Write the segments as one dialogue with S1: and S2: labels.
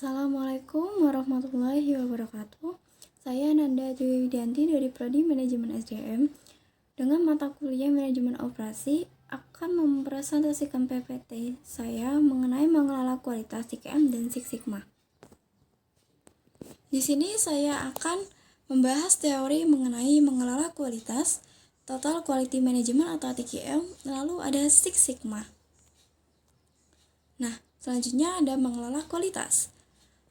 S1: Assalamualaikum warahmatullahi wabarakatuh. Saya Nanda Dewi Widianti dari Prodi Manajemen SDM. Dengan mata kuliah Manajemen Operasi akan mempresentasikan PPT saya mengenai mengelola kualitas 3M dan Six Sigma. Di sini saya akan membahas teori mengenai mengelola kualitas, Total Quality Management atau TQM, lalu ada Six Sigma. Nah, selanjutnya ada mengelola kualitas.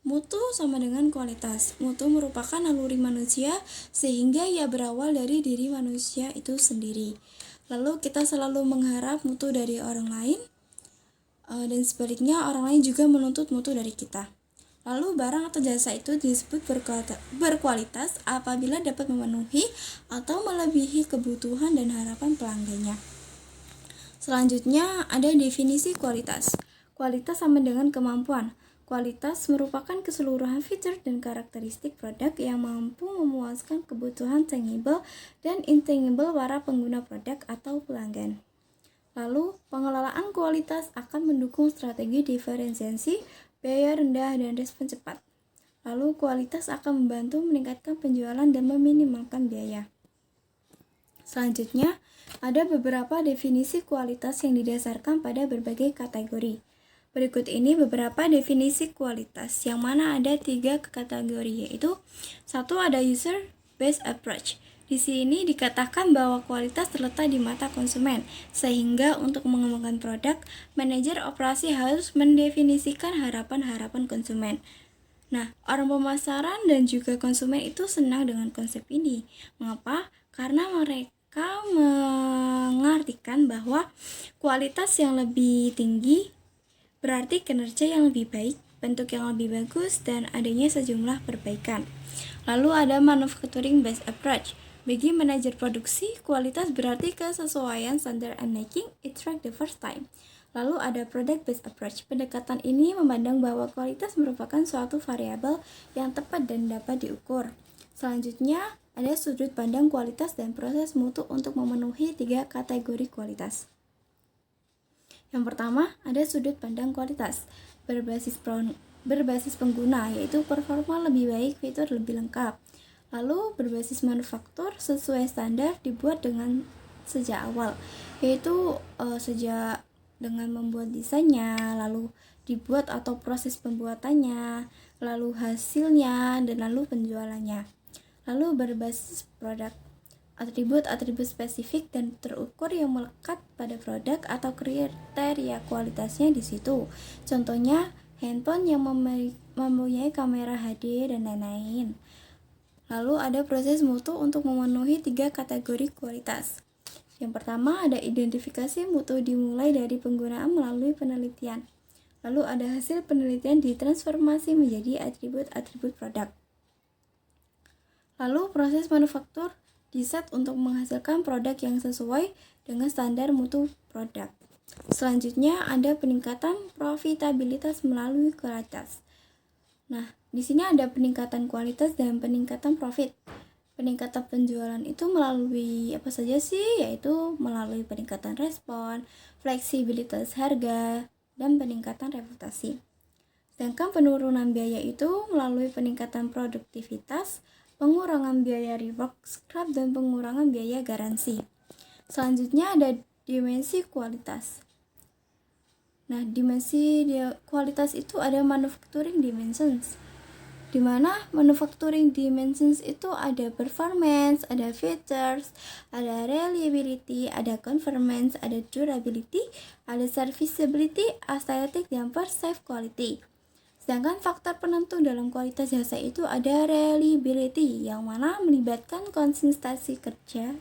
S1: Mutu sama dengan kualitas. Mutu merupakan naluri manusia sehingga ia berawal dari diri manusia itu sendiri. Lalu kita selalu mengharap mutu dari orang lain dan sebaliknya orang lain juga menuntut mutu dari kita. Lalu barang atau jasa itu disebut berkualitas apabila dapat memenuhi atau melebihi kebutuhan dan harapan pelanggannya. Selanjutnya ada definisi kualitas. Kualitas sama dengan kemampuan. Kualitas merupakan keseluruhan fitur dan karakteristik produk yang mampu memuaskan kebutuhan tangible dan intangible para pengguna produk atau pelanggan. Lalu, pengelolaan kualitas akan mendukung strategi diferensiasi, biaya rendah, dan respon cepat. Lalu, kualitas akan membantu meningkatkan penjualan dan meminimalkan biaya. Selanjutnya, ada beberapa definisi kualitas yang didasarkan pada berbagai kategori. Berikut ini beberapa definisi kualitas, yang mana ada 3 kategori, yaitu 1 ada user-based approach. Di sini dikatakan bahwa kualitas terletak di mata konsumen, sehingga untuk mengembangkan produk, manajer operasi harus mendefinisikan harapan-harapan konsumen. Nah, orang pemasaran dan juga konsumen itu senang dengan konsep ini. Mengapa? Karena mereka mengartikan bahwa kualitas yang lebih tinggi berarti kinerja yang lebih baik, bentuk yang lebih bagus, dan adanya sejumlah perbaikan. Lalu ada manufacturing based approach. Bagi manajer produksi, kualitas berarti kesesuaian standar and making it right the first time. Lalu ada product based approach. Pendekatan ini memandang bahwa kualitas merupakan suatu variabel yang tepat dan dapat diukur. Selanjutnya, ada sudut pandang kualitas dan proses mutu untuk memenuhi 3 kategori kualitas. Yang pertama, ada sudut pandang kualitas berbasis pengguna, yaitu performa lebih baik, fitur lebih lengkap. Lalu berbasis manufaktur sesuai standar dibuat dengan sejak awal, yaitu sejak dengan membuat desainnya, lalu dibuat atau proses pembuatannya, lalu hasilnya, dan lalu penjualannya. Lalu berbasis produk, atribut-atribut spesifik dan terukur yang melekat pada produk atau kriteria kualitasnya di situ. Contohnya handphone yang mempunyai kamera HD dan lain-lain. Lalu ada proses mutu untuk memenuhi 3 kategori kualitas. Yang pertama ada identifikasi mutu dimulai dari penggunaan melalui penelitian. Lalu ada hasil penelitian ditransformasi menjadi atribut-atribut produk. Lalu proses manufaktur diset untuk menghasilkan produk yang sesuai dengan standar mutu produk. Selanjutnya ada peningkatan profitabilitas melalui kualitas. Nah, di sini ada peningkatan kualitas dan peningkatan profit. Peningkatan penjualan itu melalui apa saja sih? Yaitu melalui peningkatan respon, fleksibilitas harga, dan peningkatan reputasi. Sedangkan penurunan biaya itu melalui peningkatan produktivitas, pengurangan biaya rework, scrap, dan pengurangan biaya garansi. Selanjutnya ada dimensi kualitas. Nah, dimensi kualitas itu ada manufacturing dimensions, di mana manufacturing dimensions itu ada performance, ada features, ada reliability, ada conformance, ada durability, ada serviceability, aesthetic, dan perceived quality. Sedangkan faktor penentu dalam kualitas jasa itu ada reliability, yang mana melibatkan konsistensi kerja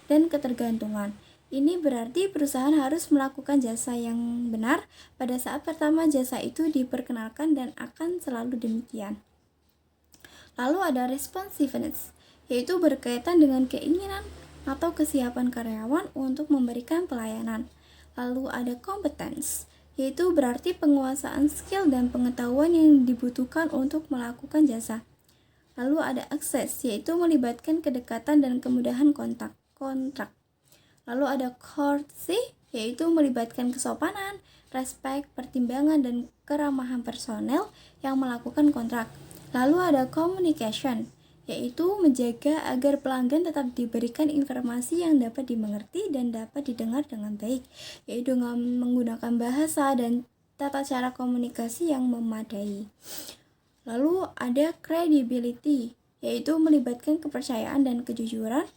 S1: dan ketergantungan. Ini berarti perusahaan harus melakukan jasa yang benar pada saat pertama jasa itu diperkenalkan dan akan selalu demikian. Lalu ada responsiveness, yaitu berkaitan dengan keinginan atau kesiapan karyawan untuk memberikan pelayanan. Lalu ada competence, yaitu berarti penguasaan skill dan pengetahuan yang dibutuhkan untuk melakukan jasa. Lalu ada access, yaitu melibatkan kedekatan dan kemudahan kontrak. Lalu ada courtesy, yaitu melibatkan kesopanan, respect, pertimbangan, dan keramahan personel yang melakukan kontrak. Lalu ada communication, yaitu menjaga agar pelanggan tetap diberikan informasi yang dapat dimengerti dan dapat didengar dengan baik, yaitu dengan menggunakan bahasa dan tata cara komunikasi yang memadai. Lalu ada credibility, yaitu melibatkan kepercayaan dan kejujuran.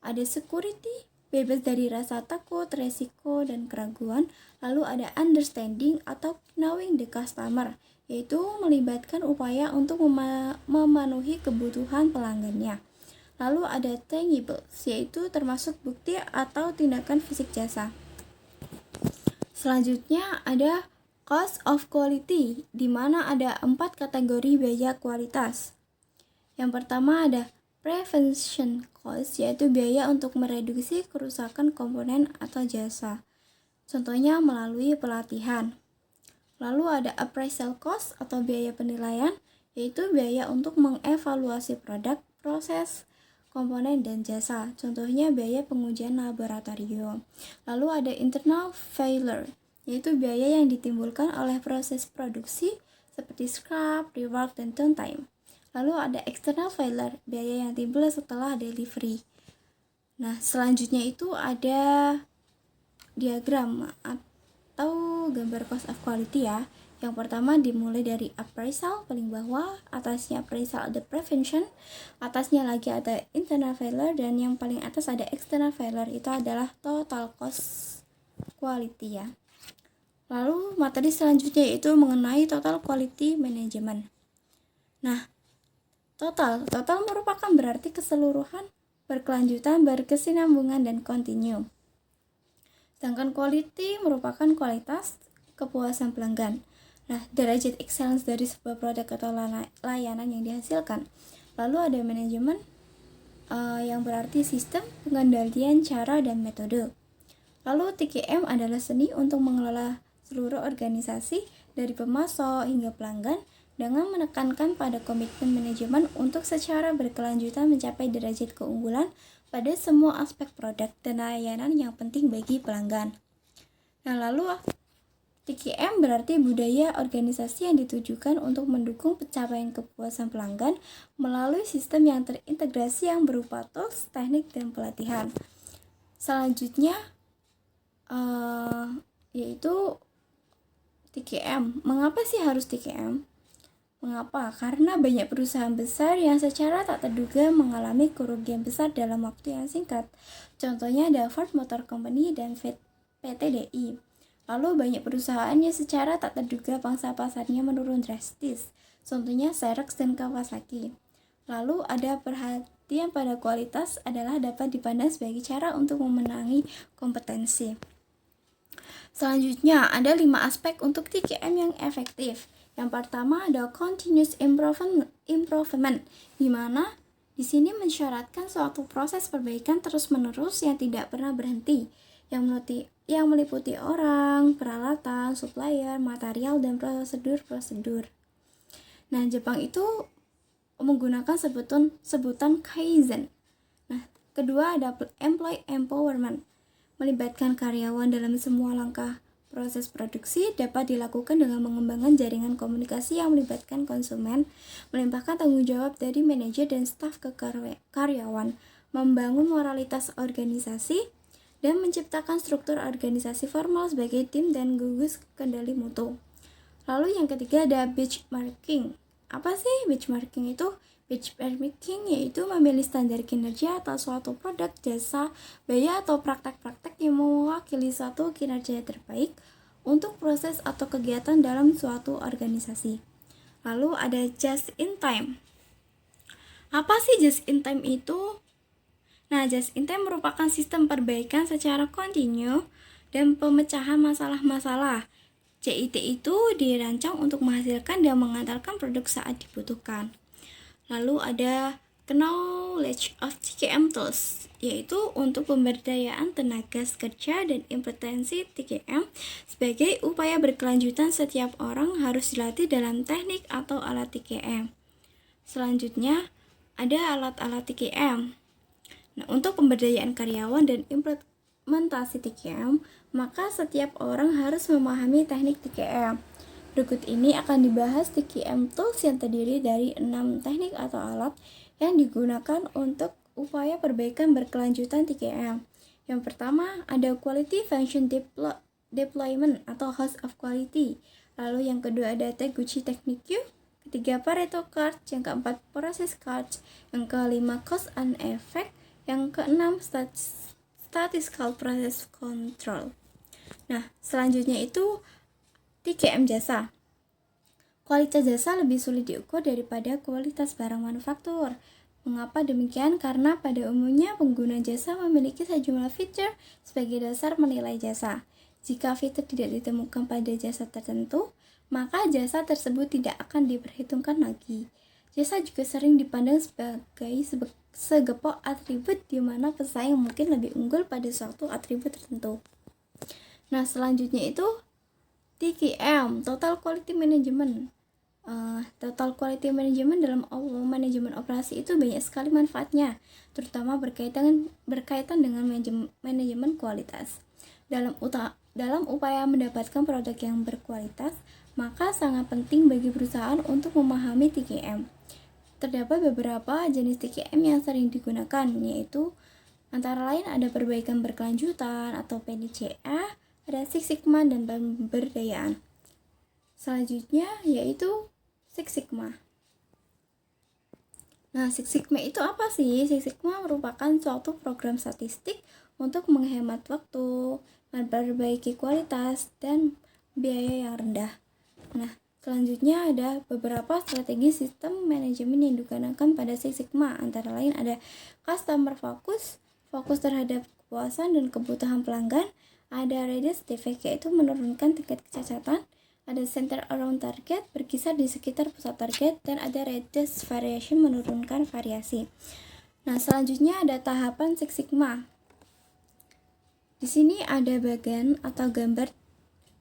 S1: Ada security, bebas dari rasa takut, resiko, dan keraguan. Lalu ada understanding atau knowing the customer, yaitu melibatkan upaya untuk memenuhi kebutuhan pelanggannya. Lalu ada tangibles, yaitu termasuk bukti atau tindakan fisik jasa. Selanjutnya ada cost of quality, di mana ada 4 kategori biaya kualitas. Yang pertama ada prevention cost, yaitu biaya untuk mereduksi kerusakan komponen atau jasa. Contohnya melalui pelatihan. Lalu ada appraisal cost atau biaya penilaian, yaitu biaya untuk mengevaluasi produk, proses, komponen, dan jasa. Contohnya biaya pengujian laboratorium. Lalu ada internal failure, yaitu biaya yang ditimbulkan oleh proses produksi seperti scrap, rework, dan downtime. Lalu ada external failure, biaya yang timbul setelah delivery. Nah, selanjutnya itu ada diagram atau gambar cost of quality ya. Yang pertama dimulai dari appraisal paling bawah, atasnya appraisal ada prevention, atasnya lagi ada internal failure, dan yang paling atas ada external failure, itu adalah total cost quality ya. Lalu materi selanjutnya itu mengenai total quality management. Nah, total merupakan berarti keseluruhan, berkelanjutan, berkesinambungan, dan continue. Sedangkan quality merupakan kualitas, kepuasan pelanggan. Nah, derajat excellence dari sebuah produk atau layanan yang dihasilkan. Lalu ada manajemen yang berarti sistem, pengendalian, cara, dan metode. Lalu TKM adalah seni untuk mengelola seluruh organisasi dari pemasok hingga pelanggan dengan menekankan pada komitmen manajemen untuk secara berkelanjutan mencapai derajat keunggulan pada semua aspek produk dan layanan yang penting bagi pelanggan. Nah, lalu TKM berarti budaya organisasi yang ditujukan untuk mendukung pencapaian kepuasan pelanggan melalui sistem yang terintegrasi yang berupa tools, teknik, dan pelatihan. Selanjutnya yaitu TKM. Mengapa sih harus TKM? Mengapa? Karena banyak perusahaan besar yang secara tak terduga mengalami kerugian besar dalam waktu yang singkat. Contohnya ada Ford Motor Company dan PT.DI. Lalu banyak perusahaan yang secara tak terduga pangsa pasarnya menurun drastis. Contohnya Xerox dan Kawasaki. Lalu ada perhatian pada kualitas adalah dapat dipandang sebagai cara untuk memenangi kompetensi. Selanjutnya ada 5 aspek untuk TKM yang efektif. Yang pertama ada continuous improvement, di mana di sini mensyaratkan suatu proses perbaikan terus-menerus yang tidak pernah berhenti, yang meliputi orang, peralatan, supplier, material, dan prosedur-prosedur. Nah, Jepang itu menggunakan sebutan Kaizen. Nah, kedua ada employee empowerment, melibatkan karyawan dalam semua langkah proses produksi dapat dilakukan dengan mengembangkan jaringan komunikasi yang melibatkan konsumen, melimpahkan tanggung jawab dari manajer dan staf ke karyawan, membangun moralitas organisasi, dan menciptakan struktur organisasi formal sebagai tim dan gugus kendali mutu. Lalu yang ketiga ada benchmarking. Apa sih benchmarking itu? Benchmarking yaitu memilih standar kinerja atas suatu produk, jasa, biaya, atau praktek-praktek yang mewakili suatu kinerja terbaik untuk proses atau kegiatan dalam suatu organisasi. Lalu ada just in time. Apa sih just in time itu? Nah, just in time merupakan sistem perbaikan secara kontinu dan pemecahan masalah-masalah. JIT itu dirancang untuk menghasilkan dan mengantarkan produk saat dibutuhkan. Lalu ada knowledge of TKM tools, yaitu untuk pemberdayaan tenaga kerja dan impetensi TKM sebagai upaya berkelanjutan setiap orang harus dilatih dalam teknik atau alat TKM. Selanjutnya ada alat-alat TKM. Nah, untuk pemberdayaan karyawan dan implementasi TKM, maka setiap orang harus memahami teknik TKM. Berikut ini akan dibahas TKM Tools yang terdiri dari 6 teknik atau alat yang digunakan untuk upaya perbaikan berkelanjutan TKM. Yang pertama ada Quality Function Deployment atau Host of Quality. Lalu yang kedua ada Taguchi Technique, ketiga Pareto Card, yang keempat Process Card, yang kelima Cause and Effect, yang keenam Statistical Process Control. Nah, selanjutnya itu TKM jasa. Kualitas jasa lebih sulit diukur daripada kualitas barang manufaktur. Mengapa demikian? Karena pada umumnya pengguna jasa memiliki sejumlah fitur sebagai dasar menilai jasa. Jika fitur tidak ditemukan pada jasa tertentu, maka jasa tersebut tidak akan diperhitungkan lagi. Jasa juga sering dipandang sebagai segepok atribut di mana pesaing mungkin lebih unggul pada suatu atribut tertentu. Nah, selanjutnya itu TQM, Total Quality Management. Total Quality Management dalam manajemen operasi itu banyak sekali manfaatnya, terutama berkaitan dengan manajemen kualitas. Dalam upaya mendapatkan produk yang berkualitas, maka sangat penting bagi perusahaan untuk memahami TQM. Terdapat beberapa jenis TQM yang sering digunakan, yaitu antara lain ada perbaikan berkelanjutan atau PDCA, ada Six Sigma dan pemberdayaan. Selanjutnya yaitu Six Sigma. Nah, Six Sigma itu apa sih? Six Sigma merupakan suatu program statistik untuk menghemat waktu, memperbaiki kualitas, dan biaya yang rendah. Nah, selanjutnya ada beberapa strategi sistem manajemen yang digunakan pada Six Sigma. Antara lain ada Customer Focus, fokus terhadap kepuasan dan kebutuhan pelanggan. Ada Reduce Defect, yaitu menurunkan tingkat kecacatan. Ada Center Around Target, berkisar di sekitar pusat target. Dan ada Reduce Variation, menurunkan variasi. Nah, selanjutnya ada tahapan Six Sigma. Di sini ada bagian atau gambar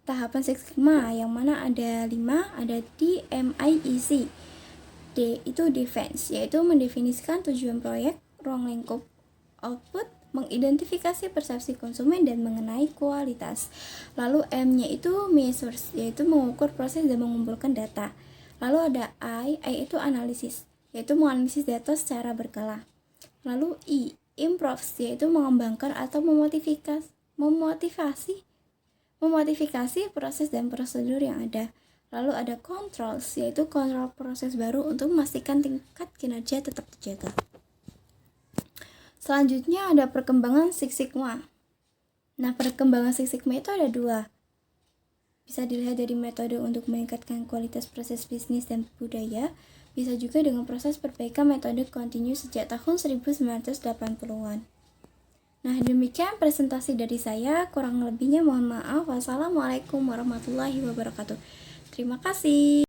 S1: tahapan Six Sigma, yang mana ada 5, ada DMIEC. D itu defense, yaitu mendefinisikan tujuan proyek, ruang lingkup output, mengidentifikasi persepsi konsumen, dan mengenai kualitas. Lalu M-nya itu measures, yaitu mengukur proses dan mengumpulkan data. Lalu ada I itu analisis, yaitu menganalisis data secara berkala. Lalu I, improves, yaitu mengembangkan atau memotivasi proses dan prosedur yang ada. Lalu ada controls, yaitu kontrol proses baru untuk memastikan tingkat kinerja tetap terjaga. Selanjutnya ada perkembangan Six Sigma. Nah, perkembangan Six Sigma itu ada 2. Bisa dilihat dari metode untuk meningkatkan kualitas proses bisnis dan budaya, bisa juga dengan proses perbaikan metode kontinu sejak tahun 1980-an. Nah, demikian presentasi dari saya, kurang lebihnya mohon maaf. Wassalamualaikum warahmatullahi wabarakatuh. Terima kasih.